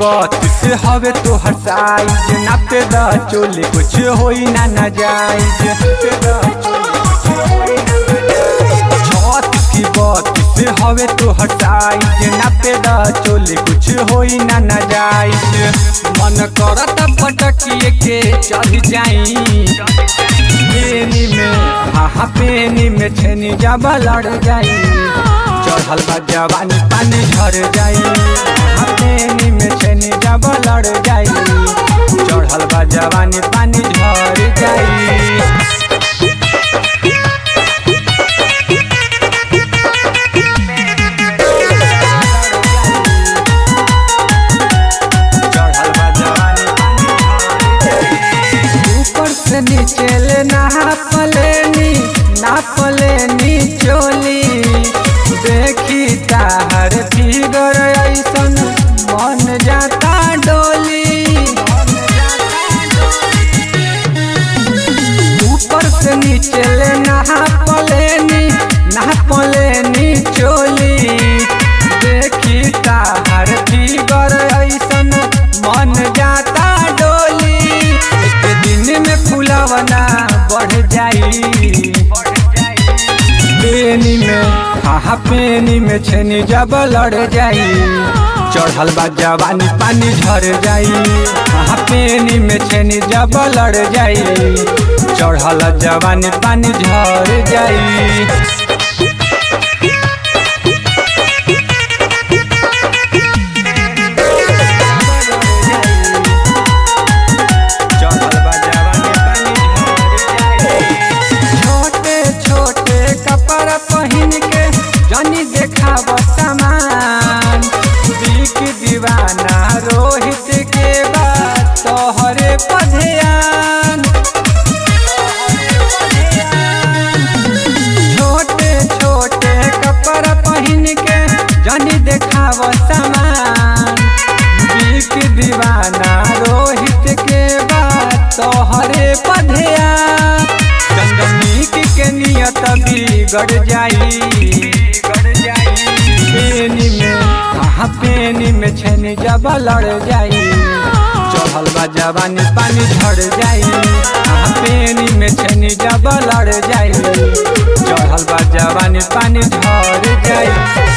बत्तीस हवे तोहर साइज नापे द चोली कुछ होई ना नाजायज। 36 की 32 हवे तोहर साइज नापे द चोली कुछ होई ना नाजायज। मन करत पटकिए के चढ़ जाई पेनी में हाँ पेनी में छेनी जब लड़ जाई चढ़ल बा जवानी पानी झर जाई। हाँ पेनी में छेनी जब लड़ जाई चढ़ल बा जवानी पानी झर जाई। नीचे ले नापलेनी चोली देखी ताहर फिगर ऐसन मन जाता डोली। ऊपर से नीचे ले नापलेनी चोली देखी ताहर फिगर ऐसन मन जाता डोली। दिन में फुलावना बढ़ जाई पेनी में हाँ पेनी में छेनी जब लड़ जाई चढ़ल बा जवानी पानी झर जाई। हाँ पेनी में छेनी जब लड़ जाई चढ़ल जवानी पानी झर जाई। जानी देखाव सामान बिक दीवाना रोहित के बाद तोहरे पधयान। छोटे छोटे कपड़ा पहन के जानी देखाव सामान बिक दीवाना रोहित के बाद तोहरे पधयान। चंदनीक के नियत बिगड़ जाई पेनी में हाँ पेनी में छेनी जब लड़ जाई चढ़ल बा जवानी पानी झड़ जाई। हाँ पेनी में छेनी जब लड़ जाई चढ़ल बा जवानी पानी झड़ जाई।